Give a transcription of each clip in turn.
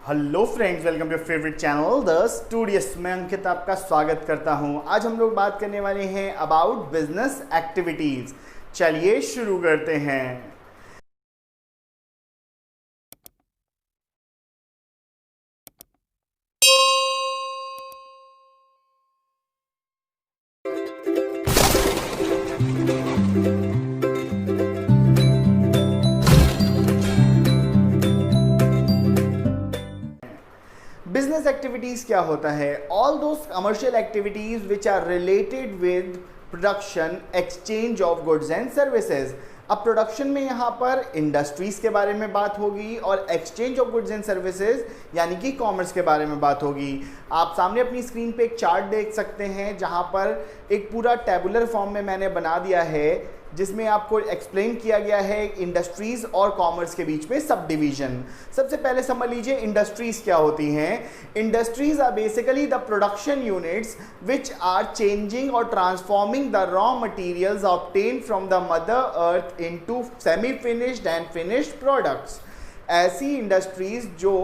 Hello friends, welcome to your favourite channel the Studious. मैं अंकित आपका स्वागत करता हूं। आज हम लोग बात करने वाले हैं अबाउट बिजनेस एक्टिविटीज। चलिए शुरू करते हैं। बिजनेस एक्टिविटीज क्या होता है? All those commercial activities which are related with production, exchange of goods and services. अब प्रोडक्शन में यहाँ पर इंडस्ट्रीज के बारे में बात होगी और exchange of goods and services यानी कि कॉमर्स के बारे में बात होगी। आप सामने अपनी स्क्रीन पे एक चार्ट देख सकते हैं जहाँ पर एक पूरा टेबुलर फॉर्म में मैंने बना दिया है, जिसमें आपको एक्सप्लेन किया गया है इंडस्ट्रीज और कॉमर्स के बीच में सब डिवीजन। सबसे पहले समझ लीजिए इंडस्ट्रीज क्या होती हैं। Industries are basically the production units which are changing और transforming the raw materials obtained from the mother earth into semi finished and finished products. ऐसी इंडस्ट्रीज जो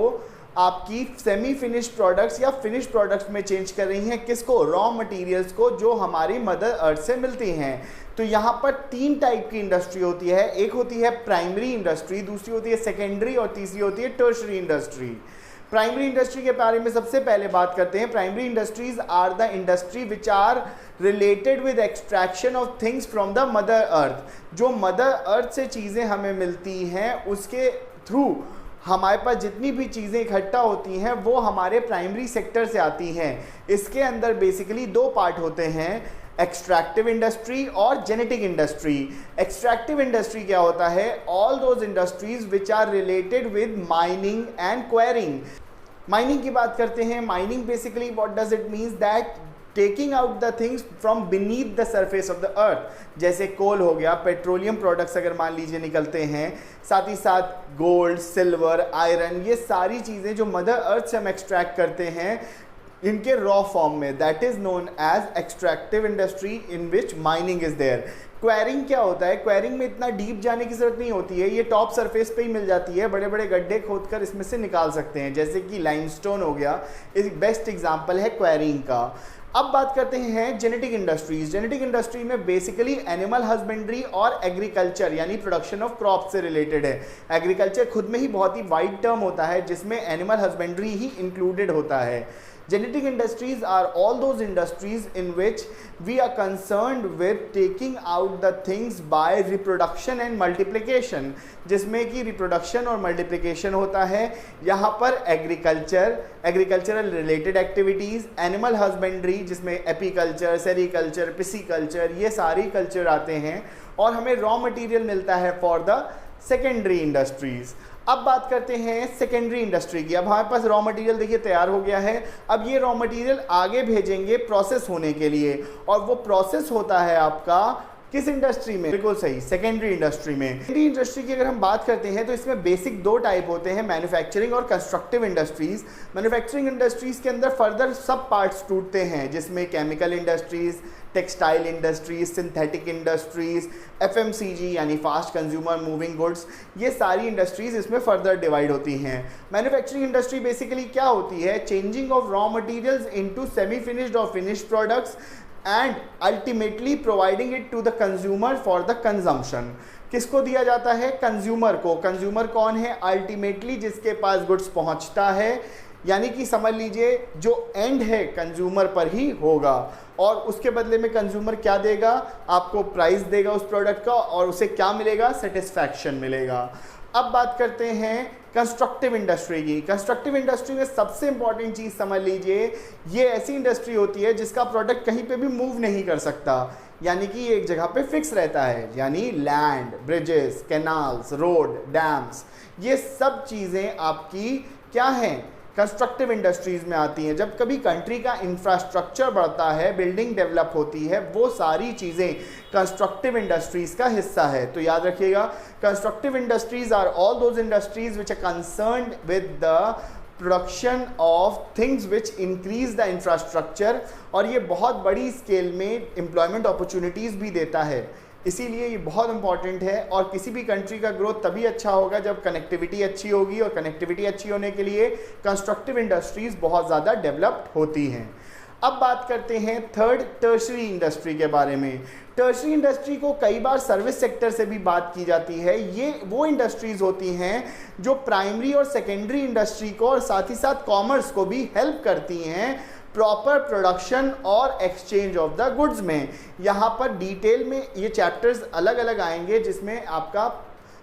आपकी सेमी फिनिश्ड प्रोडक्ट्स या फिनिश्ड प्रोडक्ट्स में change कर रही हैं, किसको? रॉ मटेरियल्स को, जो हमारी मदर अर्थ से मिलती हैं। तो यहाँ पर तीन टाइप की इंडस्ट्री होती है। एक होती है प्राइमरी इंडस्ट्री, दूसरी होती है सेकेंडरी और तीसरी होती है टर्शरी इंडस्ट्री। प्राइमरी इंडस्ट्री के बारे में सबसे पहले बात करते हैं। Primary industries are the industry which are related with extraction of things from the mother earth. जो मदर अर्थ से चीज़ें हमें मिलती हैं उसके थ्रू हमारे पास जितनी भी चीज़ें इकट्ठा होती हैं वो हमारे प्राइमरी सेक्टर से आती हैं। इसके अंदर बेसिकली दो पार्ट होते हैं, एक्सट्रैक्टिव इंडस्ट्री और जेनेटिक इंडस्ट्री। एक्सट्रैक्टिव इंडस्ट्री क्या होता है? All those industries which are related with mining and quarrying. Mining की बात करते हैं। Mining basically what does it means? That taking out the things from beneath the surface of the earth. जैसे coal हो गया, पेट्रोलियम प्रोडक्ट्स अगर मान लीजिए निकलते हैं, साथ ही साथ गोल्ड, सिल्वर, आयरन, ये सारी चीज़ें जो मदर अर्थ से हम एक्सट्रैक्ट करते हैं इनके रॉ फॉर्म में, that is known as extractive industry in which mining is there. Quarrying क्या होता है? क्वेरिंग में इतना डीप जाने की जरूरत नहीं होती है, ये टॉप सरफेस पे ही मिल जाती है। बड़े बड़े गड्ढे खोदकर इसमें से निकाल सकते हैं, जैसे कि लाइमस्टोन हो गया, एक बेस्ट एग्जांपल है क्वेरिंग का। अब बात करते हैं जेनेटिक इंडस्ट्रीज। जेनेटिक इंडस्ट्री में बेसिकली एनिमल हस्बेंड्री और एग्रीकल्चर यानी प्रोडक्शन ऑफ क्रॉप से रिलेटेड है। एग्रीकल्चर खुद में ही बहुत ही वाइड टर्म होता है जिसमें एनिमल हस्बेंड्री ही इंक्लूडेड होता है। Genetic industries are all those industries in which we are concerned with taking out the things by reproduction and multiplication, जिसमें कि reproduction और multiplication होता है। यहाँ पर agricultural related activities, animal husbandry जिसमें apiculture, sericulture, pisciculture, ये सारी culture आते हैं और हमें raw material मिलता है for the secondary industries। अब बात करते हैं सेकेंडरी इंडस्ट्री की। अब हमारे पास रॉ मटेरियल देखिए तैयार हो गया है। अब ये रॉ मटेरियल आगे भेजेंगे प्रोसेस होने के लिए, और वो प्रोसेस होता है आपका किस इंडस्ट्री में? बिल्कुल सही, सेकेंडरी इंडस्ट्री में। सेकेंडरी इंडस्ट्री की अगर हम बात करते हैं तो इसमें बेसिक दो टाइप होते हैं, मैन्युफैक्चरिंग और कंस्ट्रक्टिव इंडस्ट्रीज। मैन्युफैक्चरिंग इंडस्ट्रीज के अंदर फर्दर सब पार्ट्स टूटते हैं, जिसमें chemical industries, textile industries, synthetic industries, FMCG यानी फास्ट कंज्यूमर मूविंग गुड्स, ये सारी इंडस्ट्रीज इसमें फर्दर डिवाइड होती हैं। मैन्युफैक्चरिंग इंडस्ट्री बेसिकली क्या होती है? Changing of raw materials into semi finished और finished products and ultimately providing it to the consumer for the consumption. किसको दिया जाता है? कंज्यूमर को। कंज्यूमर कौन है? अल्टीमेटली जिसके पास गुड्स पहुंचता है, यानी कि समझ लीजिए जो एंड है कंज्यूमर पर ही होगा, और उसके बदले में कंज्यूमर क्या देगा? आपको प्राइस देगा उस प्रोडक्ट का, और उसे क्या मिलेगा? सेटिस्फैक्शन मिलेगा। अब बात करते हैं कंस्ट्रक्टिव इंडस्ट्री की। कंस्ट्रक्टिव इंडस्ट्री में सबसे इंपॉर्टेंट चीज़ समझ लीजिए, ये ऐसी इंडस्ट्री होती है जिसका प्रोडक्ट कहीं पे भी मूव नहीं कर सकता, यानी कि एक जगह पे फिक्स रहता है। यानी land, bridges, canals, road, dams, ये सब चीज़ें आपकी क्या हैं? कंस्ट्रक्टिव इंडस्ट्रीज़ में आती हैं। जब कभी कंट्री का इंफ्रास्ट्रक्चर बढ़ता है, बिल्डिंग डेवलप होती है, वो सारी चीज़ें कंस्ट्रक्टिव इंडस्ट्रीज़ का हिस्सा है। तो याद रखिएगा, constructive industries are all those industries which are concerned with the production of things which increase the infrastructure, और ये बहुत बड़ी स्केल में एम्प्लॉयमेंट अपॉर्चुनिटीज़ भी देता है। इसीलिए ये बहुत इंपॉर्टेंट है। और किसी भी कंट्री का ग्रोथ तभी अच्छा होगा जब कनेक्टिविटी अच्छी होगी, और कनेक्टिविटी अच्छी होने के लिए कंस्ट्रक्टिव इंडस्ट्रीज बहुत ज़्यादा डेवलप्ड होती हैं। अब बात करते हैं थर्ड, टर्शरी इंडस्ट्री के बारे में। टर्शरी इंडस्ट्री को कई बार सर्विस सेक्टर से भी बात की जाती है। ये वो इंडस्ट्रीज होती हैं जो प्राइमरी और सेकेंडरी इंडस्ट्री को और साथ ही साथ कॉमर्स को भी हेल्प करती हैं प्रॉपर प्रोडक्शन और एक्सचेंज ऑफ द गुड्स में। यहाँ पर डिटेल में ये चैप्टर्स अलग अलग आएंगे जिसमें आपका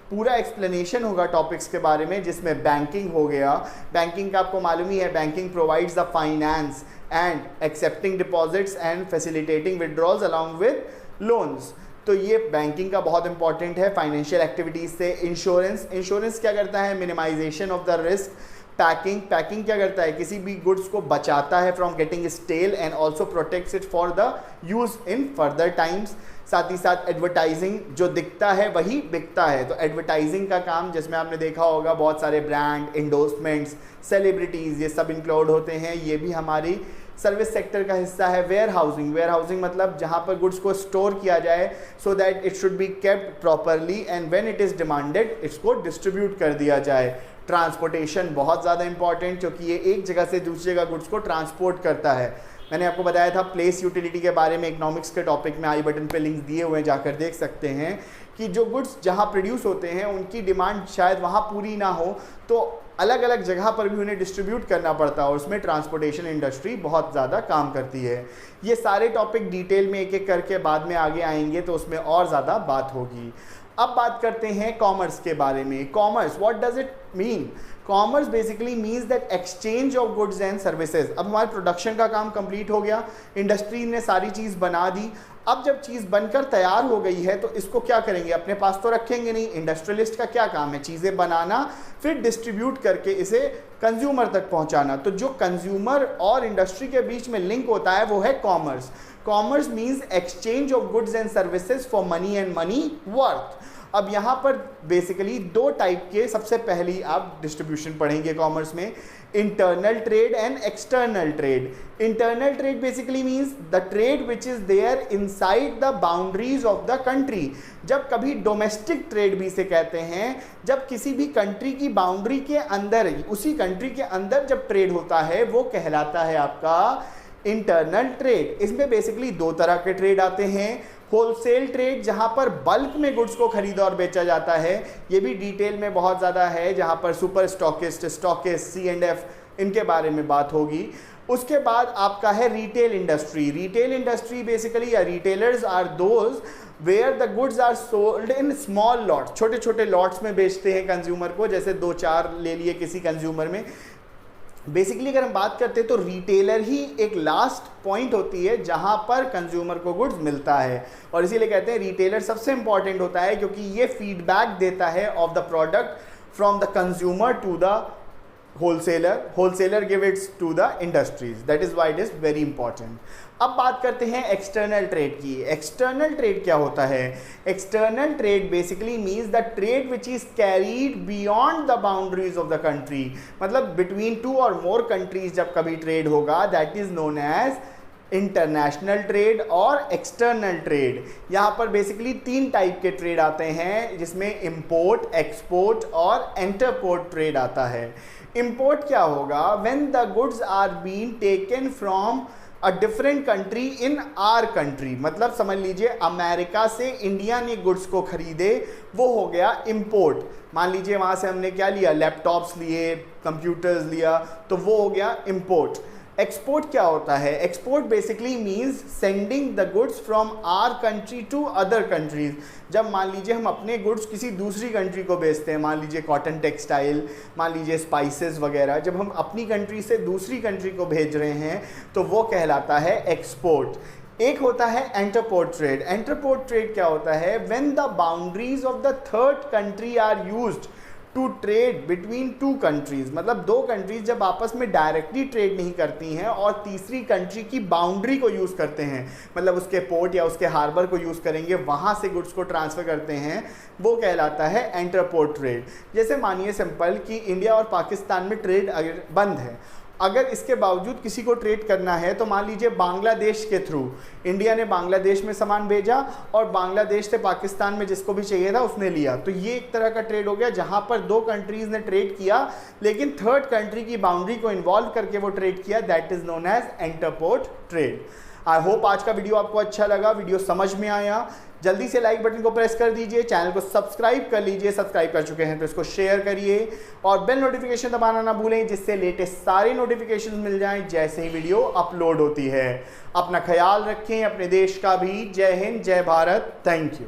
पूरा एक्सप्लेनेशन होगा टॉपिक्स के बारे में, जिसमें बैंकिंग हो गया। बैंकिंग का आपको मालूम ही है, banking provides the finance and accepting deposits and facilitating withdrawals along with loans. तो ये बैंकिंग का बहुत इंपॉर्टेंट है। फाइनेंशियल एक्टिविटीज़ से इंश्योरेंस क्या करता है, minimization of the risk. Packing क्या करता है, किसी भी गुड्स को बचाता है from getting stale and also protects it for the use in further times. साथ ही साथ एडवर्टाइजिंग, जो दिखता है वही बिकता है, तो एडवर्टाइजिंग का काम जिसमें आपने देखा होगा बहुत सारे ब्रांड इंडोर्समेंट्स, सेलिब्रिटीज़, ये सब इंक्लूड होते हैं। ये भी हमारी सर्विस सेक्टर का हिस्सा है। वेयर हाउसिंग मतलब जहाँ पर गुड्स को स्टोर किया जाए so that it should be kept properly and when it is demanded इसको डिस्ट्रीब्यूट कर दिया जाए। ट्रांसपोर्टेशन बहुत ज़्यादा इंपॉर्टेंट, क्योंकि ये एक जगह से दूसरी जगह गुड्स को ट्रांसपोर्ट करता है। मैंने आपको बताया था प्लेस यूटिलिटी के बारे में, इकोनॉमिक्स के टॉपिक में आई बटन पे लिंक्स दिए हुए हैं, जाकर देख सकते हैं कि जो गुड्स जहाँ प्रोड्यूस होते हैं उनकी डिमांड शायद वहाँ पूरी ना हो, तो अलग अलग जगह पर भी उन्हें डिस्ट्रीब्यूट करना पड़ता है, और उसमें ट्रांसपोर्टेशन इंडस्ट्री बहुत ज़्यादा काम करती है। ये सारे टॉपिक डिटेल में एक एक करके बाद में आगे आएंगे तो उसमें और ज़्यादा बात होगी। अब बात करते हैं कॉमर्स के बारे में। Commerce, what does it mean? Commerce basically means that exchange of goods and services. अब हमारे प्रोडक्शन का काम कंप्लीट हो गया, इंडस्ट्री ने सारी चीज़ बना दी। अब जब चीज़ बनकर तैयार हो गई है तो इसको क्या करेंगे, अपने पास तो रखेंगे नहीं। इंडस्ट्रियलिस्ट का क्या काम है, चीज़ें बनाना, फिर डिस्ट्रीब्यूट करके इसे कंज्यूमर तक पहुंचाना। तो जो कंज्यूमर और इंडस्ट्री के बीच में लिंक होता है वो है commerce. Commerce means exchange of goods and services for money and money worth. अब यहाँ पर बेसिकली दो टाइप के, सबसे पहली आप डिस्ट्रीब्यूशन पढ़ेंगे कॉमर्स में, internal trade and external trade. Internal trade basically means the trade which is there inside the boundaries of the country. जब कभी डोमेस्टिक ट्रेड भी इसे कहते हैं, जब किसी भी कंट्री की बाउंड्री के अंदर, उसी कंट्री के अंदर जब ट्रेड होता है वो कहलाता है आपका इंटरनल ट्रेड। इसमें बेसिकली दो तरह के ट्रेड आते हैं। होलसेल ट्रेड, जहां पर बल्क में गुड्स को खरीदा और बेचा जाता है, ये भी डिटेल में बहुत ज़्यादा है, जहां पर सुपर स्टॉकिस्ट, C&F, इनके बारे में बात होगी। उसके बाद आपका है retail industry. Retail industry basically retailers are those where the goods are sold in small lots, छोटे छोटे लॉट्स में बेचते हैं कंज्यूमर को, जैसे 2-4 ले लिए किसी कंज्यूमर में। बेसिकली अगर हम बात करते हैं तो रिटेलर ही एक लास्ट पॉइंट होती है जहां पर कंज्यूमर को गुड्स मिलता है, और इसीलिए कहते हैं रिटेलर सबसे इंपॉर्टेंट होता है, क्योंकि ये फीडबैक देता है of the product from the consumer to the wholesaler give its to the industries. That is why it is very important. अब बात करते हैं एक्सटर्नल ट्रेड की। एक्सटर्नल ट्रेड क्या होता है? External trade basically means the trade which is carried beyond the boundaries of the country. मतलब between 2 और मोर कंट्रीज जब कभी ट्रेड होगा, that is known as international trade और एक्सटर्नल ट्रेड। यहाँ पर बेसिकली 3 टाइप के ट्रेड आते हैं, जिसमें इंपोर्ट, एक्सपोर्ट और एंटरपोर्ट ट्रेड आता है। इंपोर्ट क्या होगा? When the goods are been taken from a different country in our country. मतलब समझ लीजिए अमेरिका से इंडिया ने गुड्स को खरीदे, वो हो गया इंपोर्ट। मान लीजिए वहाँ से हमने क्या लिया, लैपटॉप्स लिए, कंप्यूटर्स लिया, तो वो हो गया इंपोर्ट। एक्सपोर्ट क्या होता है? Export basically means sending the goods from our country to other countries. जब मान लीजिए हम अपने गुड्स किसी दूसरी कंट्री को बेचते हैं, मान लीजिए कॉटन टेक्सटाइल, मान लीजिए स्पाइसेस वगैरह, जब हम अपनी कंट्री से दूसरी कंट्री को भेज रहे हैं तो वो कहलाता है एक्सपोर्ट। एक होता है एंटरपोर्ट ट्रेड। एंटरपोर्ट ट्रेड क्या होता है? When the boundaries of the third country are used to trade between 2 countries. मतलब 2 कंट्रीज जब आपस में डायरेक्टली ट्रेड नहीं करती हैं और तीसरी कंट्री की बाउंड्री को यूज़ करते हैं, मतलब उसके पोर्ट या उसके हार्बर को यूज़ करेंगे, वहाँ से गुड्स को ट्रांसफ़र करते हैं, वो कहलाता है एंटरपोर्ट ट्रेड। जैसे मानिए सिंपल कि इंडिया और पाकिस्तान में ट्रेड अगर बंद है, अगर इसके बावजूद किसी को ट्रेड करना है तो मान लीजिए बांग्लादेश के थ्रू इंडिया ने बांग्लादेश में सामान भेजा और बांग्लादेश से पाकिस्तान में जिसको भी चाहिए था उसने लिया, तो ये एक तरह का ट्रेड हो गया जहां पर दो कंट्रीज ने ट्रेड किया लेकिन थर्ड कंट्री की बाउंड्री को इन्वॉल्व करके वो ट्रेड किया, that is known as entrepot trade. I hope आज का वीडियो आपको अच्छा लगा, वीडियो समझ में आया। जल्दी से लाइक बटन को प्रेस कर दीजिए, चैनल को सब्सक्राइब कर लीजिए, सब्सक्राइब कर चुके हैं तो इसको शेयर करिए और बेल नोटिफिकेशन दबाना ना भूलें जिससे लेटेस्ट सारी नोटिफिकेशन मिल जाएं जैसे ही वीडियो अपलोड होती है। अपना ख्याल रखें, अपने देश का भी। जय हिंद, जय भारत, थैंक यू।